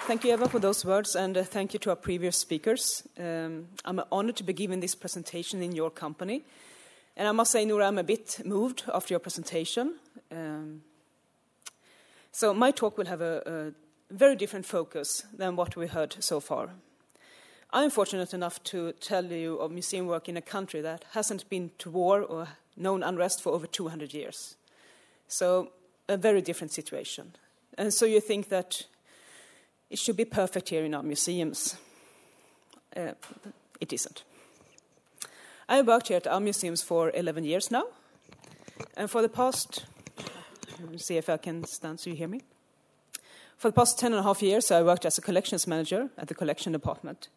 Thank you, Eva, for those words, and thank you to our previous speakers. I'm honored to be giving this presentation in your company. And I must say, Noora, I'm a bit moved after your presentation. So my talk will have a very different focus than what we heard so far. I'm fortunate enough to tell you of museum work in a country that hasn't been to war or known unrest for over 200 years. So a very different situation. And so you think that it should be perfect here in our museums. It isn't. I have worked here at our museums for 11 years now. And for the past, let me see if I can stand so you hear me. For the past 10.5 years, I worked as a collections manager at the collection department,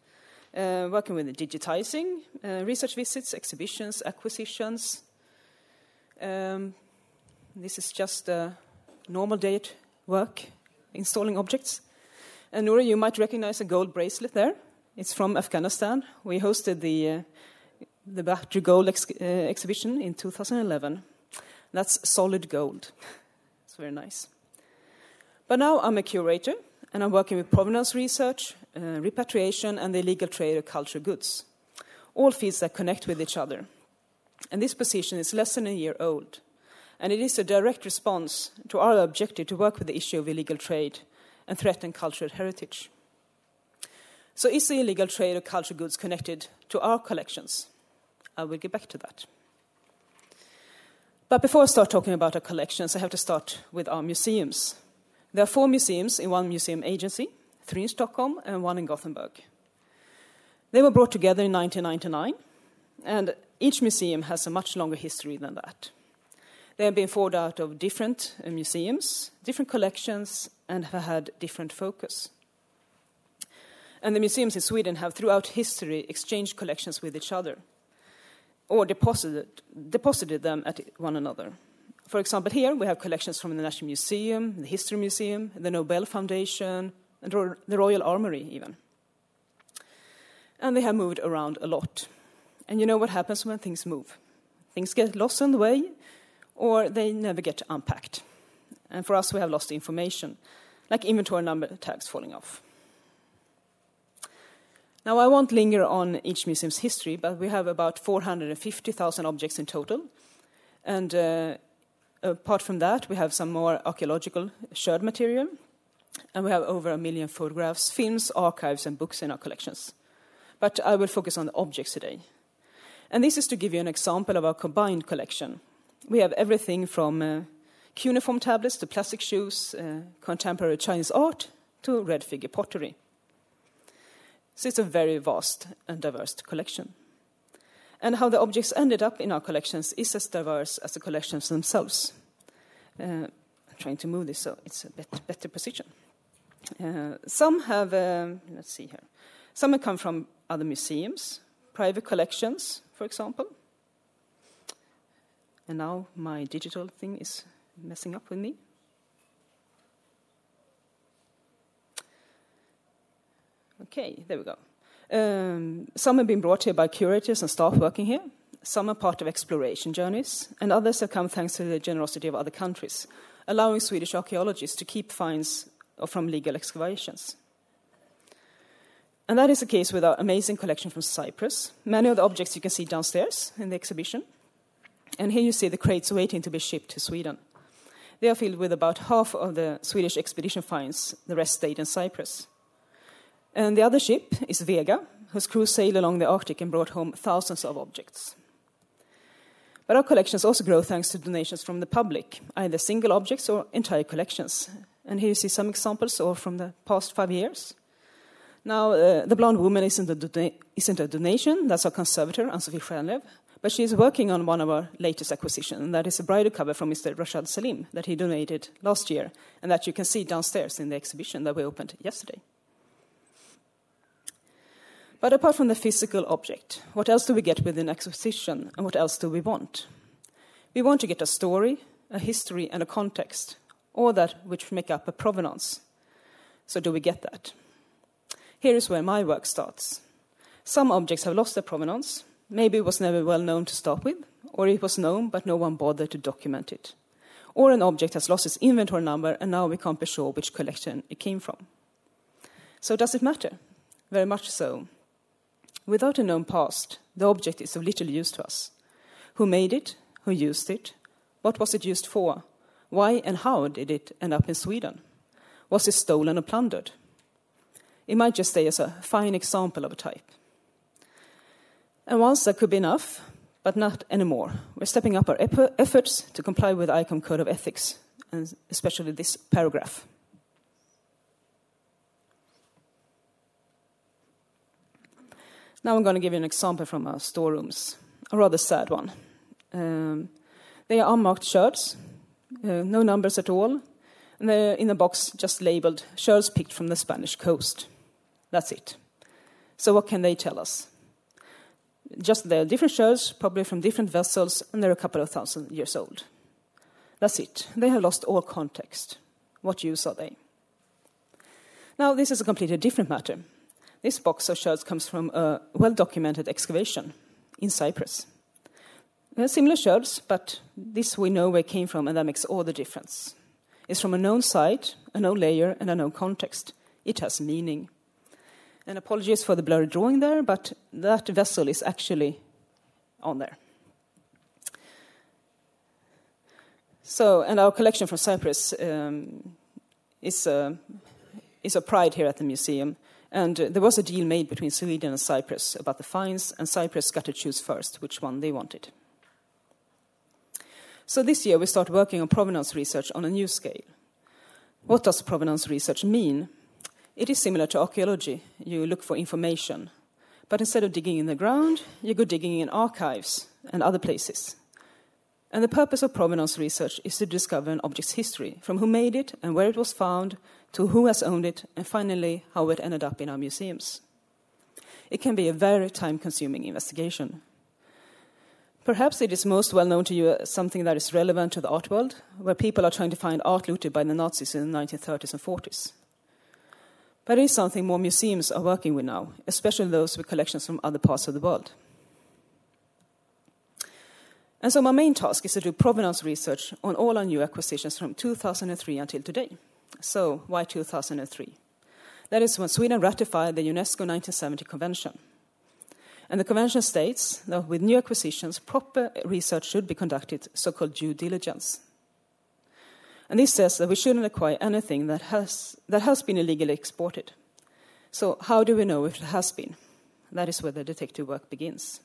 working with digitizing, research visits, exhibitions, acquisitions. This is just a normal day at work, installing objects. And Noora, you might recognize a gold bracelet there. It's from Afghanistan. We hosted the Battery Gold exhibition in 2011. That's solid gold. It's very nice. But now I'm a curator, and I'm working with provenance research, repatriation, and the illegal trade of cultural goods. All fields that connect with each other. And this position is less than a year old. And it is a direct response to our objective to work with the issue of illegal trade and threaten cultural heritage. So is the illegal trade of cultural goods connected to our collections? I will get back to that. But before I start talking about our collections, I have to start with our museums. There are 4 museums in one museum agency, 3 in Stockholm and 1 in Gothenburg. They were brought together in 1999, and each museum has a much longer history than that. They have been formed out of different museums, different collections, and have had different focus. And the museums in Sweden have throughout history exchanged collections with each other or deposited them at one another. For example, here we have collections from the National Museum, the History Museum, the Nobel Foundation, and the Royal Armoury even. And they have moved around a lot. And you know what happens when things move? Things get lost on the way, or they never get unpacked. And for us, we have lost information, like inventory number tags falling off. Now, I won't linger on each museum's history, but we have about 450,000 objects in total. And apart from that, we have some more archaeological shared material. And we have over 1 million photographs, films, archives, and books in our collections. But I will focus on the objects today. And this is to give you an example of our combined collection. We have everything from cuneiform tablets to plastic shoes, contemporary Chinese art to red figure pottery. So it's a very vast and diverse collection. And how the objects ended up in our collections is as diverse as the collections themselves. I'm trying to move this so it's a better position. Some have, let's see here. Some have come from other museums, private collections, for example. And now my digital thing is messing up with me. Okay, there we go. Some have been brought here by curators and staff working here. Some are part of exploration journeys, and others have come thanks to the generosity of other countries, allowing Swedish archaeologists to keep finds from legal excavations. And that is the case with our amazing collection from Cyprus. Many of the objects you can see downstairs in the exhibition. And here you see the crates waiting to be shipped to Sweden. They are filled with about half of the Swedish expedition finds, the rest stayed in Cyprus. And the other ship is Vega, whose crew sailed along the Arctic and brought home thousands of objects. But our collections also grow thanks to donations from the public, either single objects or entire collections. And here you see some examples all from the past 5 years. Now, the blonde woman isn't a donation, that's our conservator, Ann-Sofie Stjernlöf, but she is working on one of our latest acquisitions, and that is a bridal cover from Mr. Rashad Salim that he donated last year, and that you can see downstairs in the exhibition that we opened yesterday. But apart from the physical object, what else do we get with an acquisition, and what else do we want? We want to get a story, a history, and a context, all that which make up a provenance. So do we get that? Here is where my work starts. Some objects have lost their provenance. Maybe it was never well known to start with, or it was known but no one bothered to document it. Or an object has lost its inventory number and now we can't be sure which collection it came from. So does it matter? Very much so. Without a known past, the object is of little use to us. Who made it? Who used it? What was it used for? Why and how did it end up in Sweden? Was it stolen or plundered? It might just stay as a fine example of a type. And once that could be enough, but not anymore. We're stepping up our efforts to comply with the ICOM Code of Ethics, and especially this paragraph. Now I'm going to give you an example from our storerooms, a rather sad one. They are unmarked shards, no numbers at all, and they're in a box just labeled shards picked from the Spanish coast. That's it. So what can they tell us? Just they're different shards, probably from different vessels, and they're a couple of thousand years old. That's it. They have lost all context. What use are they? Now, this is a completely different matter. This box of shards comes from a well-documented excavation in Cyprus. They're similar shards, but this we know where it came from, and that makes all the difference. It's from a known site, a known layer, and a known context. It has meaning. And apologies for the blurry drawing there, but that vessel is actually on there. So, and our collection from Cyprus is a pride here at the museum. And there was a deal made between Sweden and Cyprus about the fines, and Cyprus got to choose first which one they wanted. So this year we start working on provenance research on a new scale. What does provenance research mean? It is similar to archaeology. You look for information. But instead of digging in the ground, you go digging in archives and other places. And the purpose of provenance research is to discover an object's history, from who made it and where it was found, to who has owned it, and finally how it ended up in our museums. It can be a very time-consuming investigation. Perhaps it is most well known to you as something that is relevant to the art world, where people are trying to find art looted by the Nazis in the 1930s and 40s. But it is something more museums are working with now, especially those with collections from other parts of the world. And so my main task is to do provenance research on all our new acquisitions from 2003 until today. So why 2003? That is when Sweden ratified the UNESCO 1970 Convention. And the convention states that with new acquisitions, proper research should be conducted, so-called due diligence. And this says that we shouldn't acquire anything that has been illegally exported. So how do we know if it has been? That is where the detective work begins.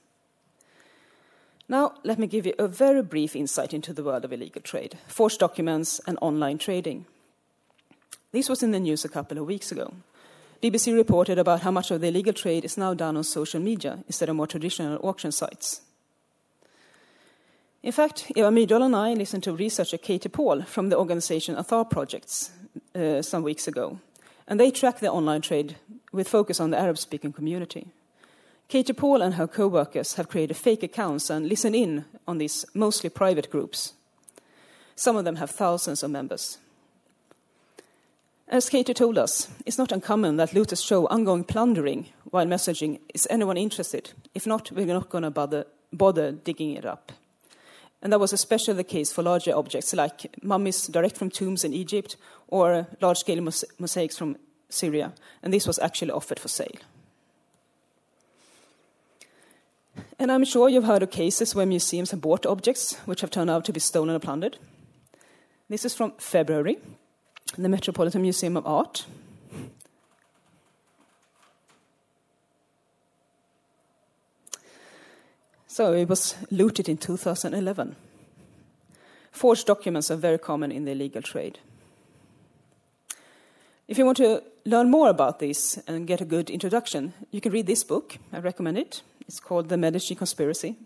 Now, let me give you a very brief insight into the world of illegal trade, forged documents, and online trading. This was in the news a couple of weeks ago. BBC reported about how much of the illegal trade is now done on social media instead of more traditional auction sites. In fact, Eva Myrdal and I listened to researcher Katie Paul from the organization Athar Projects some weeks ago, and they track the online trade with focus on the Arab-speaking community. Katie Paul and her co-workers have created fake accounts and listen in on these mostly private groups. Some of them have thousands of members. As Katie told us, it's not uncommon that looters show ongoing plundering while messaging, "Is anyone interested? If not, we're not going to bother digging it up." And that was especially the case for larger objects like mummies direct from tombs in Egypt or large-scale mosaics from Syria. And this was actually offered for sale. And I'm sure you've heard of cases where museums have bought objects which have turned out to be stolen or plundered. This is from February, the Metropolitan Museum of Art. So it was looted in 2011. Forged documents are very common in the illegal trade. If you want to learn more about this and get a good introduction, you can read this book. I recommend it. It's called The MEDICI Conspiracy.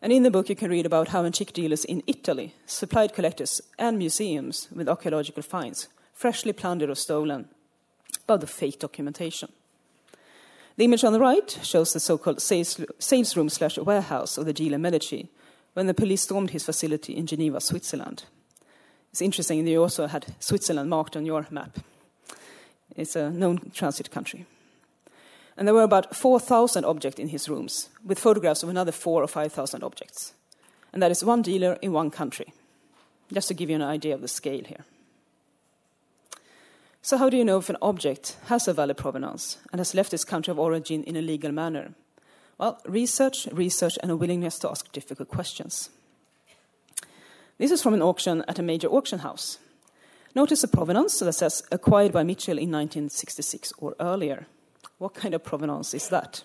And in the book you can read about how antique dealers in Italy supplied collectors and museums with archaeological finds, freshly plundered or stolen, by the fake documentation. The image on the right shows the so-called sales room/warehouse of the dealer MEDICI when the police stormed his facility in Geneva, Switzerland. It's interesting that you also had Switzerland marked on your map. It's a known transit country. And there were about 4,000 objects in his rooms, with photographs of another 4,000 or 5,000 objects. And that is one dealer in one country, just to give you an idea of the scale here. So how do you know if an object has a valid provenance and has left its country of origin in a legal manner? Well, research, and a willingness to ask difficult questions. This is from an auction at a major auction house. Notice the provenance that says acquired by Mitchell in 1966 or earlier. What kind of provenance is that?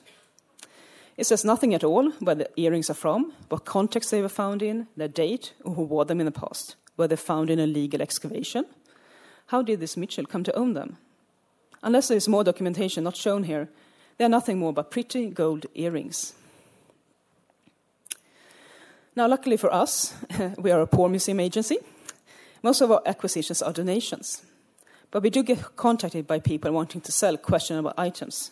It says nothing at all where the earrings are from, what context they were found in, their date, or who wore them in the past. Were they found in a legal excavation? How did this Mitchell come to own them? Unless there is more documentation not shown here, they are nothing more but pretty gold earrings. Now, luckily for us, we are a poor museum agency. Most of our acquisitions are donations. But we do get contacted by people wanting to sell questionable items.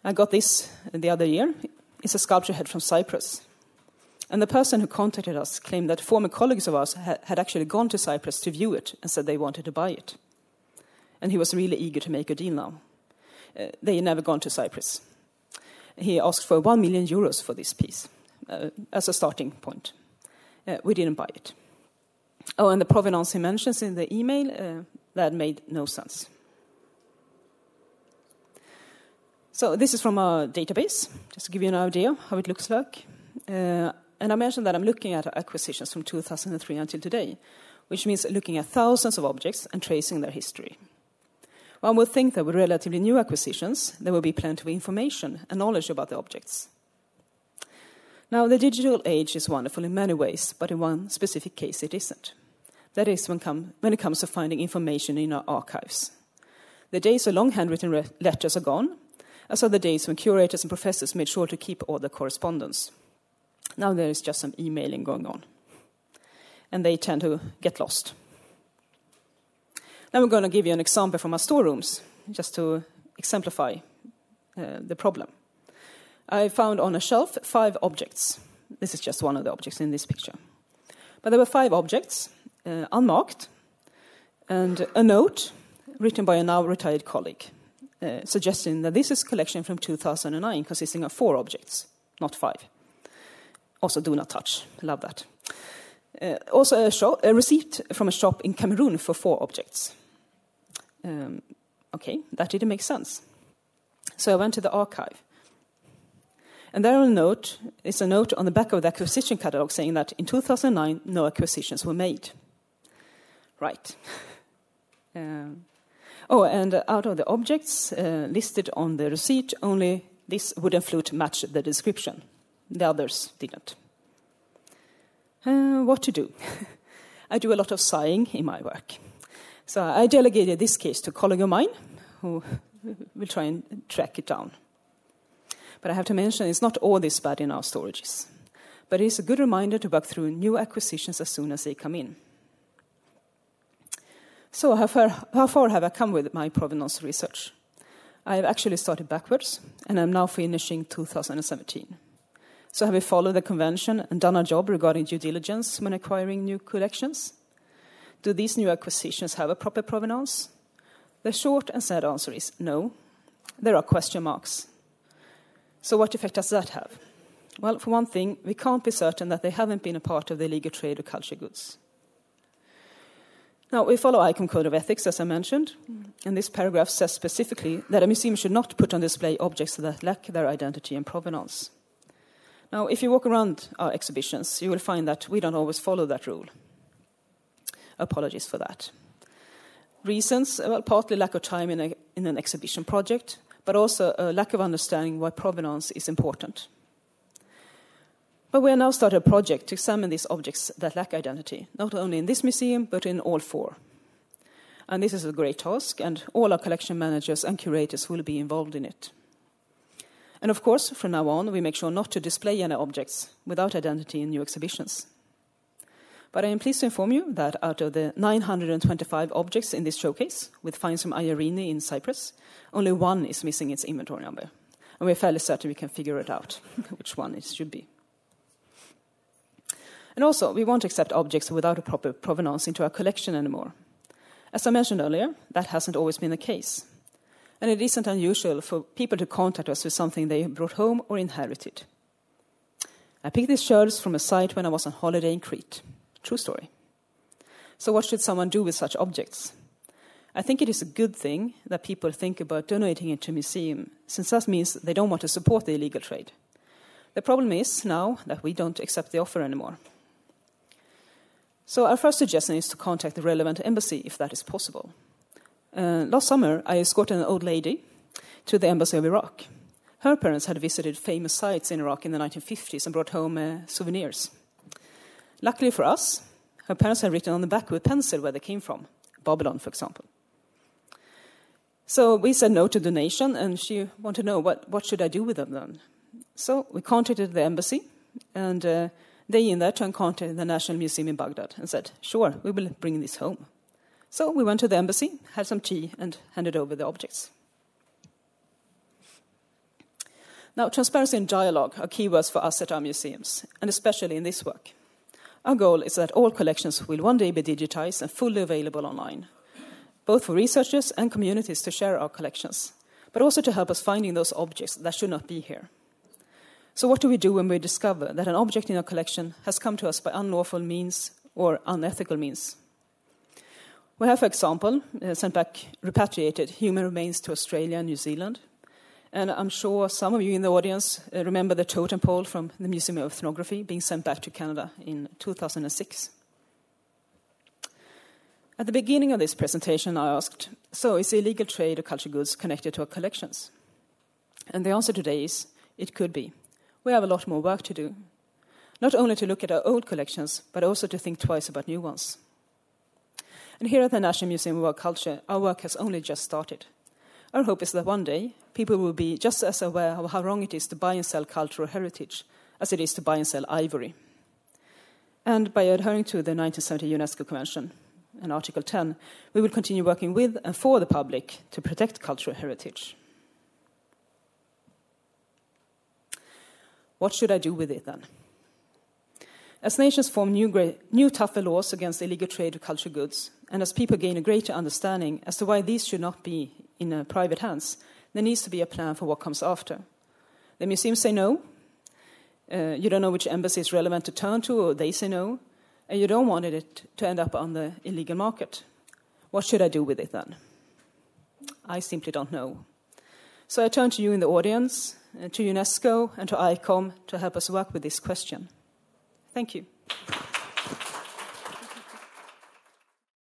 I got this the other year. It's a sculpture head from Cyprus. And the person who contacted us claimed that former colleagues of ours had actually gone to Cyprus to view it and said they wanted to buy it. And he was really eager to make a deal now. They had never gone to Cyprus. He asked for 1 million euros for this piece as a starting point. We didn't buy it. Oh, and the provenance he mentions in the email, that made no sense. So this is from our database, just to give you an idea how it looks like. And I mentioned that I'm looking at acquisitions from 2003 until today, which means looking at thousands of objects and tracing their history. One would think that with relatively new acquisitions, there will be plenty of information and knowledge about the objects. Now, the digital age is wonderful in many ways, but in one specific case it isn't. That is when it comes to finding information in our archives. The days of long handwritten letters are gone, as are the days when curators and professors made sure to keep all the correspondence. Now there is just some emailing going on, and they tend to get lost. Now we're going to give you an example from our storerooms, just to exemplify the problem. I found on a shelf 5 objects. This is just one of the objects in this picture. But there were 5 objects, unmarked, and a note written by a now retired colleague, suggesting that this is a collection from 2009 consisting of 4 objects, not 5. Also, do not touch. Love that. Also, a receipt from a shop in Cameroon for 4 objects. Okay, that didn't make sense. So I went to the archive. And there is a note on the back of the acquisition catalogue saying that in 2009, no acquisitions were made. Right. And out of the objects listed on the receipt, only this wooden flute matched the description. The others didn't. What to do? I do a lot of sighing in my work. So I delegated this case to a colleague of mine who will try and track it down. But I have to mention it's not all this bad in our storages. But it is a good reminder to work through new acquisitions as soon as they come in. So how far have I come with my provenance research? I have actually started backwards, and I'm now finishing 2017. So have we followed the convention and done our job regarding due diligence when acquiring new collections? Do these new acquisitions have a proper provenance? The short and sad answer is no. There are question marks. So what effect does that have? Well, for one thing, we can't be certain that they haven't been a part of the illegal trade of culture goods. Now, we follow ICOM Code of Ethics, as I mentioned, and this paragraph says specifically that a museum should not put on display objects that lack their identity and provenance. Now, if you walk around our exhibitions, you will find that we don't always follow that rule. Apologies for that. Reasons, well, partly lack of time in an exhibition project, but also a lack of understanding why provenance is important. But we have now started a project to examine these objects that lack identity, not only in this museum, but in all 4. And this is a great task, and all our collection managers and curators will be involved in it. And of course, from now on, we make sure not to display any objects without identity in new exhibitions. But I am pleased to inform you that out of the 925 objects in this showcase, with finds from Iarini in Cyprus, only 1 is missing its inventory number. And we're fairly certain we can figure it out, which one it should be. And also, we won't accept objects without a proper provenance into our collection anymore. As I mentioned earlier, that hasn't always been the case. And it isn't unusual for people to contact us with something they brought home or inherited. I picked these shirts from a site when I was on holiday in Crete. True story. So what should someone do with such objects? I think it is a good thing that people think about donating it to a museum, since that means they don't want to support the illegal trade. The problem is now that we don't accept the offer anymore. So our first suggestion is to contact the relevant embassy if that is possible. Last summer, I escorted an old lady to the embassy of Iraq. Her parents had visited famous sites in Iraq in the 1950s and brought home souvenirs. Luckily for us, her parents had written on the back with pencil where they came from, Babylon, for example. So we said no to donation, and she wanted to know what should I do with them then. So we contacted the embassy, and they in their turn contacted the National Museum in Baghdad and said, sure, we will bring this home. So we went to the embassy, had some tea, and handed over the objects. Now, transparency and dialogue are keywords for us at our museums, and especially in this work. Our goal is that all collections will one day be digitized and fully available online, both for researchers and communities to share our collections, but also to help us finding those objects that should not be here. So what do we do when we discover that an object in our collection has come to us by unlawful means or unethical means? We have, for example, sent back repatriated human remains to Australia and New Zealand. And I'm sure some of you in the audience remember the totem pole from the Museum of Ethnography being sent back to Canada in 2006. At the beginning of this presentation, I asked, so is illegal trade of cultural goods connected to our collections? And the answer today is, it could be. We have a lot more work to do. Not only to look at our old collections, but also to think twice about new ones. And here at the National Museum of World Culture, our work has only just started. Our hope is that one day, people will be just as aware of how wrong it is to buy and sell cultural heritage as it is to buy and sell ivory. And by adhering to the 1970 UNESCO Convention and Article 10, we will continue working with and for the public to protect cultural heritage. What should I do with it then? As nations form new tougher laws against illegal trade of cultural goods, and as people gain a greater understanding as to why these should not be in private hands, there needs to be a plan for what comes after. The museums say no. You don't know which embassy is relevant to turn to, or they say no. And you don't want it to end up on the illegal market. What should I do with it then? I simply don't know. So I turn to you in the audience, to UNESCO and to ICOM to help us work with this question. Thank you.